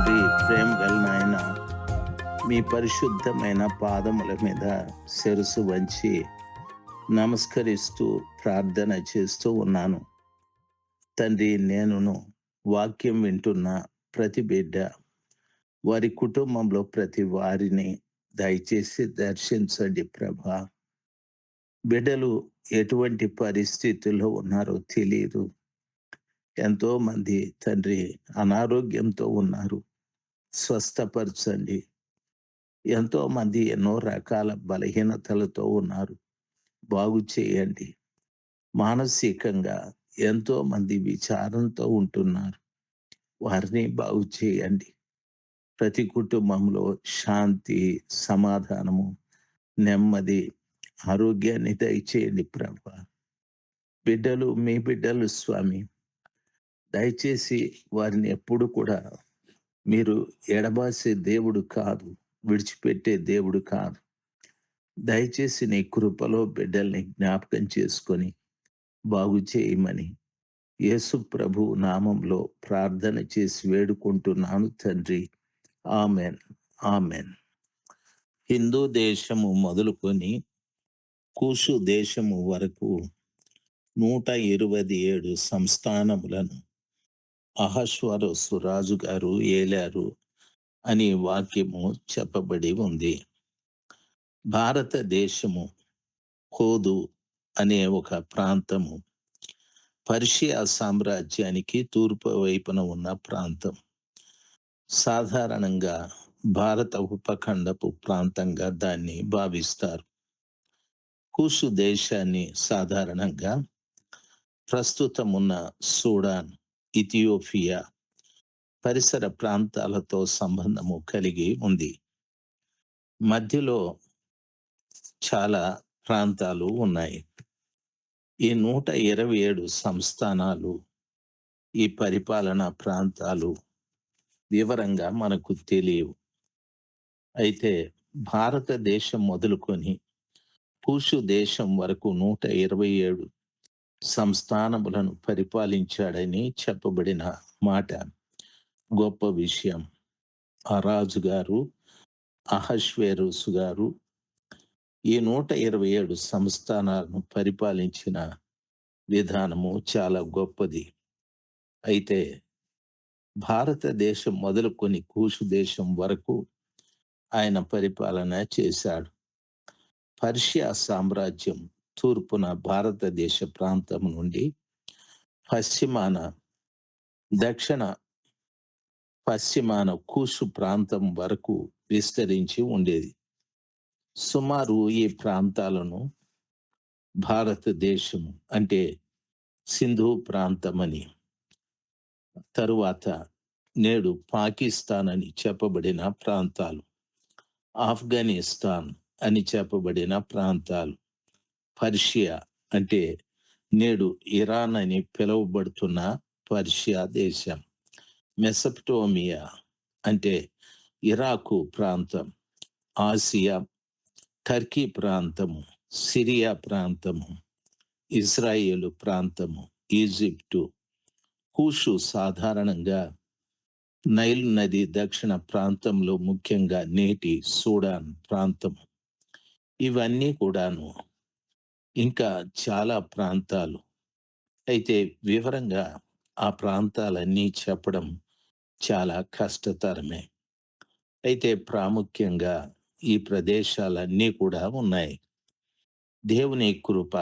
తండ్రి, ప్రేమ గల నాయన, మీ పరిశుద్ధమైన పాదముల మీద శిరసు వంచి నమస్కరిస్తూ ప్రార్థన చేస్తూ ఉన్నాను. తండ్రి, నేనును వాక్యం వింటున్న ప్రతి బిడ్డ, వారి కుటుంబంలో ప్రతి వారిని దయచేసి దర్శించండి ప్రభా. బిడ్డలు ఎటువంటి పరిస్థితుల్లో ఉన్నారో తెలియదు. ఎంతో మంది తండ్రి అనారోగ్యంతో ఉన్నారు. స్వస్థపరచండి. ఎంతో మంది ఎన్నో రకాల బలహీనతలతో ఉన్నారు. బాగు చేయండి. మానసికంగా ఎంతో మంది విచారంతో ఉంటున్నారు. వారిని బాగు చేయండి. ప్రతి కుటుంబంలో శాంతి, సమాధానము, నెమ్మది, ఆరోగ్యాన్ని దయచేయండి ప్రభా. బిడ్డలు మీ బిడ్డలు స్వామి. దయచేసి వారిని ఎప్పుడు కూడా మీరు ఎడబాసే దేవుడు కాదు, విడిచిపెట్టే దేవుడు కాదు. దయచేసి నీ కృపలో బిడ్డల్ని జ్ఞాపకం చేసుకొని బాగు చేయమని యేసు ప్రభు నామంలో ప్రార్థన చేసి వేడుకుంటున్నాను తండ్రి. Amen, amen. హిందూ దేశము మొదలుకొని కూషు దేశము వరకు 127 సంస్థానములను అహష్వరోసు రాజు గారు ఏలారు అని వాక్యము చెప్పబడి ఉంది. భారతదేశము హోదు అనే ఒక ప్రాంతము పర్షియా సామ్రాజ్యానికి తూర్పు వైపున ఉన్న ప్రాంతం. సాధారణంగా భారత ఉపఖండపు ప్రాంతంగా దాన్ని భావిస్తారు. కూషు దేశాన్ని సాధారణంగా ప్రస్తుతం ఉన్న సూడాన్, ఇథియోపియా పరిసర ప్రాంతాలతో సంబంధము కలిగి ఉంది. మధ్యలో చాలా ప్రాంతాలు ఉన్నాయి. ఈ 127 సంస్థానాలు, ఈ పరిపాలనా ప్రాంతాలు వివరంగా మనకు తెలియవు. అయితే భారతదేశం మొదలుకొని కూషు దేశం వరకు 127 సంస్థానములను పరిపాలించాడని చెప్పబడిన మాట గొప్ప విషయం. ఆ రాజు గారు అహష్వేరోసు గారు ఈ 127 సంస్థానాలను పరిపాలించిన విధానము చాలా గొప్పది. అయితే భారతదేశం మొదలుకొని కూషు దేశం వరకు ఆయన పరిపాలన చేశాడు. పర్షియా సామ్రాజ్యం తూర్పున భారతదేశ ప్రాంతం నుండి పశ్చిమాన కూషు ప్రాంతం వరకు విస్తరించి ఉండేది. సుమారు ఈ ప్రాంతాలను భారతదేశం అంటే సింధు ప్రాంతమని, తరువాత నేడు పాకిస్తాన్ అని చెప్పబడిన ప్రాంతాలు, ఆఫ్ఘనిస్తాన్ అని చెప్పబడిన ప్రాంతాలు, పర్షియా అంటే నేడు ఇరాన్ అని పిలువబడుతున్న పర్షియా దేశం, మెసపటోమియా అంటే ఇరాకు ప్రాంతం, ఆసియా, టర్కీ ప్రాంతము, సిరియా ప్రాంతము, ఇజ్రాయేలు ప్రాంతము, ఈజిప్టు, కూషు సాధారణంగా నైల్ నది దక్షిణ ప్రాంతంలో ముఖ్యంగా నేటి సూడాన్ ప్రాంతము, ఇవన్నీ కూడాను, ఇంకా చాలా ప్రాంతాలు. అయితే వివరంగా ఆ ప్రాంతాలన్నీ చెప్పడం చాలా కష్టతరమే. అయితే ప్రాముఖ్యంగా ఈ ప్రదేశాలన్నీ కూడా ఉన్నాయి. దేవుని కృప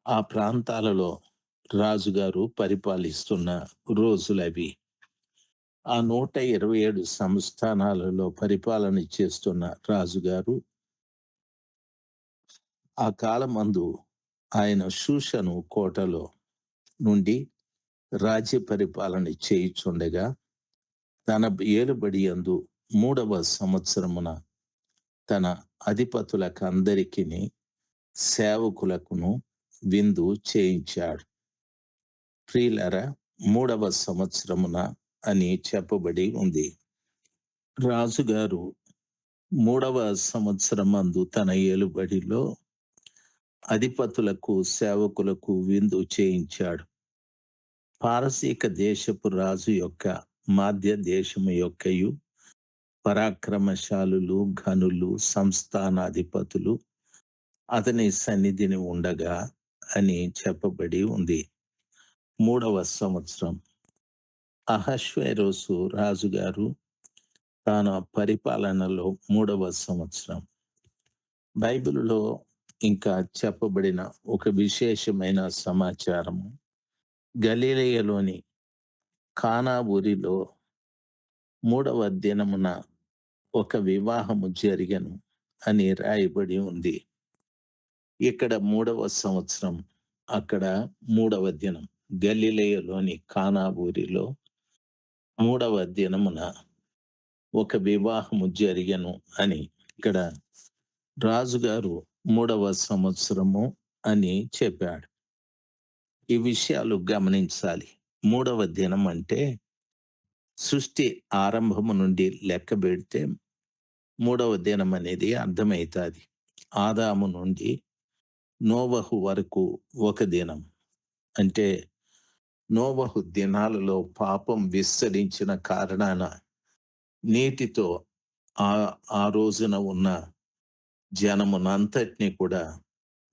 ఆ ప్రాంతాలలో రాజుగారు పరిపాలిస్తున్న రోజులవి. ఆ 127 సంస్థానాలలో పరిపాలన చేస్తున్న రాజుగారు ఆ కాలమందు ఆయన షూషను కోటలో నుండి రాజ్య పరిపాలన చేయుచుండగా తన ఏలుబడి యందు 3వ సంవత్సరమున తన అధిపతులకందరికీ సేవకులకును విందు చేయించాడు. ప్రియులారా, 3వ సంవత్సరమున అని చెప్పబడి ఉంది. రాజుగారు 3వ సంవత్సరమందు తన ఏలుబడిలో అధిపతులకు సేవకులకు విందు చేయించాడు. పారసీక దేశపు రాజు యొక్క మాధ్య దేశము యొక్కయు పరాక్రమశాలులు, ఘనులు, సంస్థానాధిపతులు అతని సన్నిధిని ఉండగా అని చెప్పబడి ఉంది. 3వ సంవత్సరం అహష్వేరోసు రాజుగారు తన పరిపాలనలో 3వ సంవత్సరం. బైబిలులో ఇంకా చెప్పబడిన ఒక విశేషమైన సమాచారము, గలిలయలోని కానా ఊరిలో 3వ దినమున ఒక వివాహము జరిగెను అని రాయబడి ఉంది. ఇక్కడ 3వ సంవత్సరం, అక్కడ 3వ దినం. గలిలయలోని కానా ఊరిలో 3వ దినమున ఒక వివాహము జరిగెను అని ఇక్కడ రాజుగారు 3వ సంవత్సరము అని చెప్పాడు. ఈ విషయాలు గమనించాలి. 3వ దినం అంటే సృష్టి ఆరంభము నుండి లెక్క పెడితే 3వ దినం అనేది అర్థమవుతుంది. ఆదాము నుండి నోవహు వరకు ఒక దినం. అంటే నోవహు దినాలలో పాపం విస్తరించిన కారణాన నీటితో ఆ రోజున ఉన్న జనమునంతటిని కూడా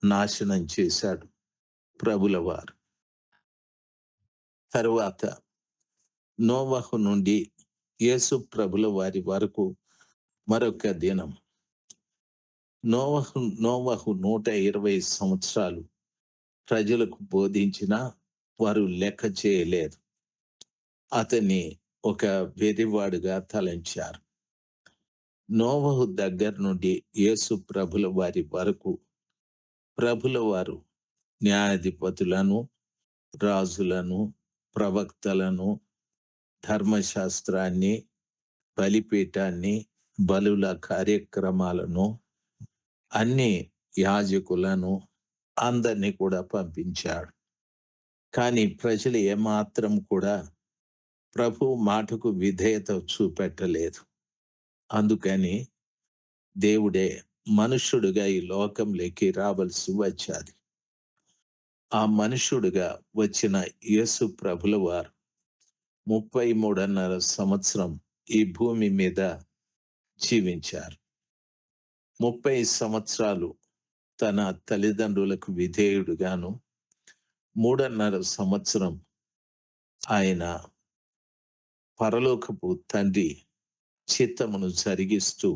నాశనం చేశాడు ప్రభుల వారు. తరువాత నోవహు నుండి యేసు ప్రభుల వారి వరకు మరొక దినం. నోవహు 120 సంవత్సరాలు ప్రజలకు బోధించినా వారు లెక్క చేయలేదు. అతన్ని ఒక వెర్రివాడుగా తలంచారు. నోవహు దగ్గర నుండి యేసు ప్రభుల వారి వరకు ప్రభుల వారు న్యాయాధిపతులను, రాజులను, ప్రవక్తలను, ధర్మశాస్త్రాన్ని, బలిపీఠాన్ని, బలుల కార్యక్రమాలను, అన్ని యాజకులను అందరినీ కూడా పంపించాడు. కానీ ప్రజలు ఏమాత్రం కూడా ప్రభు మాటకు విధేయత చూపెట్టలేదు. అందుకని దేవుడే మనుష్యుడుగా ఈ లోకంలోకి రావలసి వచ్చాది. ఆ మనుష్యుడుగా వచ్చిన యేసు ప్రభుల వారు 33.5 సంవత్సరం ఈ భూమి మీద జీవించారు. 30 సంవత్సరాలు తన తల్లిదండ్రులకు విధేయుడుగాను, 3.5 సంవత్సరం ఆయన పరలోకపు తండ్రి చిత్తమును జరిగిస్తూ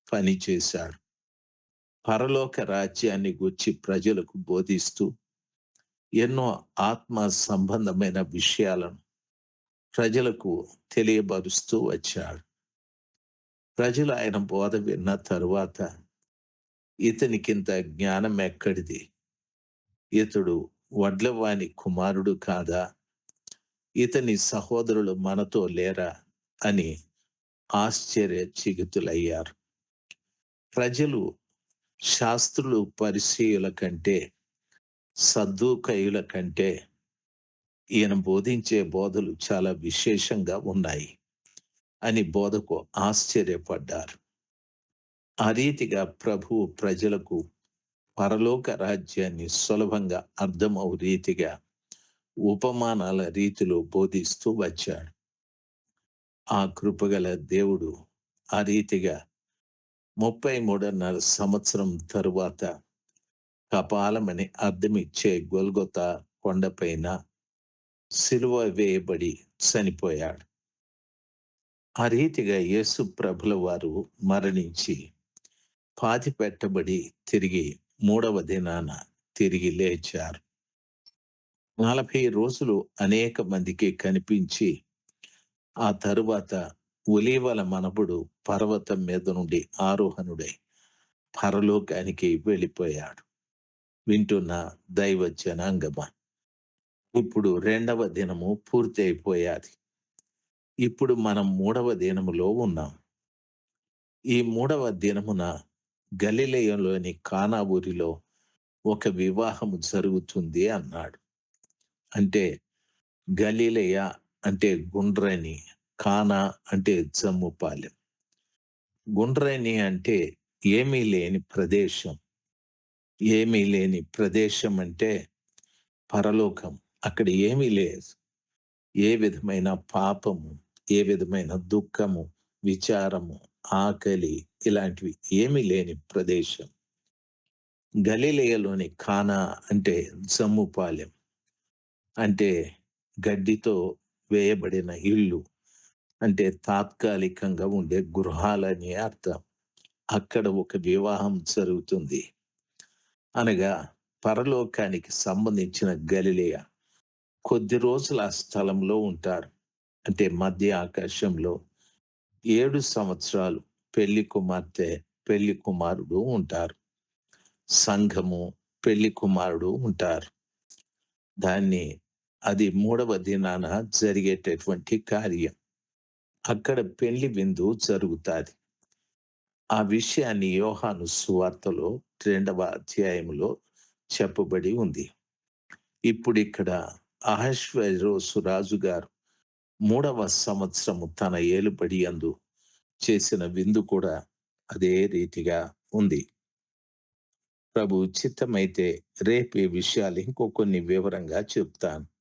పనిచేశాడు. పరలోక రాజ్యాన్ని గూర్చి ప్రజలకు బోధిస్తూ ఎన్నో ఆత్మ సంబంధమైన విషయాలను ప్రజలకు తెలియబరుస్తూ వచ్చాడు. ప్రజలు ఆయన బోధ విన్న తరువాత ఇతనికింత జ్ఞానం ఎక్కడిది? ఇతడు వడ్లవాని కుమారుడు కాదా? ఇతని సహోదరులు మనతో లేరా అని ఆశ్చర్యచకితులయ్యారు. ప్రజలు శాస్త్రులు, పరిసయ్యుల కంటే, సద్దూకయ్యుల కంటే ఈయన బోధించే బోధలు చాలా విశేషంగా ఉన్నాయి అని బోధకు ఆశ్చర్యపడ్డారు. ఆ రీతిగా ప్రభువు ప్రజలకు పరలోక రాజ్యాన్ని సులభంగా అర్థమవు రీతిగా ఉపమానాల రీతిలో బోధిస్తూ వచ్చాడు. ఆ కృపగల దేవుడు ఆ రీతిగా 33.5 సంవత్సరం తరువాత కపాలమని అర్థమిచ్చే గొల్గొతా కొండపైన సిలువ వేయబడి చనిపోయాడు. ఆ రీతిగా యేసు ప్రభుల వారు మరణించి పాతి పెట్టబడి తిరిగి 3వ దినాన తిరిగి లేచారు. 40 రోజులు అనేక మందికి కనిపించి ఆ తరువాత ఒలీవల మనబడు పర్వతం మీద నుండి ఆరోహణుడై పరలోకానికి వెళ్ళిపోయాడు. వింటున్న దైవ జనాంగమా, ఇప్పుడు 2వ దినము పూర్తి అయిపోయాది. ఇప్పుడు మనం 3వ దినములో ఉన్నాం. ఈ 3వ దినమున గలిలయలోని కానా ఊరిలో ఒక వివాహము జరుగుతుంది అన్నాడు. అంటే గలిలయ అంటే గుండ్రని, కానా అంటే జమ్ముపాలెం. గుండ్రని అంటే ఏమీ లేని ప్రదేశం. ఏమీ లేని ప్రదేశం అంటే పరలోకం. అక్కడ ఏమీ లేదు. ఏ విధమైన పాపము, ఏ విధమైన దుఃఖము, విచారము, ఆకలి ఇలాంటివి ఏమీ లేని ప్రదేశం. గలిలయలోని కానా అంటే జమ్ముపాలెం. అంటే గడ్డితో వేయబడిన ఇల్లు. అంటే తాత్కాలికంగా ఉండే గృహాలని అర్థం. అక్కడ ఒక వివాహం జరుగుతుంది. అనగా పరలోకానికి సంబంధించిన గలిలయ. కొద్ది రోజులు ఆ స్థలంలో ఉంటారు. అంటే మధ్య ఆకాశంలో 7 సంవత్సరాలు పెళ్లి కుమార్తె, పెళ్లి కుమారుడు ఉంటారు. సంఘము, పెళ్లి కుమారుడు ఉంటారు. దాన్ని అది మూడవ దినాన జరిగేటటువంటి కార్యం. అక్కడ పెళ్లి విందు జరుగుతాది. ఆ విషయాన్ని యోహాను సువార్తలో 2వ అధ్యాయంలో చెప్పబడి ఉంది. ఇప్పుడిక్కడ అహష్వేరోషు రాజుగారు 3వ సంవత్సరము తన ఏలుబడి యందు చేసిన విందు కూడా అదే రీతిగా ఉంది. ప్రభు చిత్తమైతే రేపు ఈ విషయాలు ఇంకో కొన్ని వివరంగా చెప్తాను.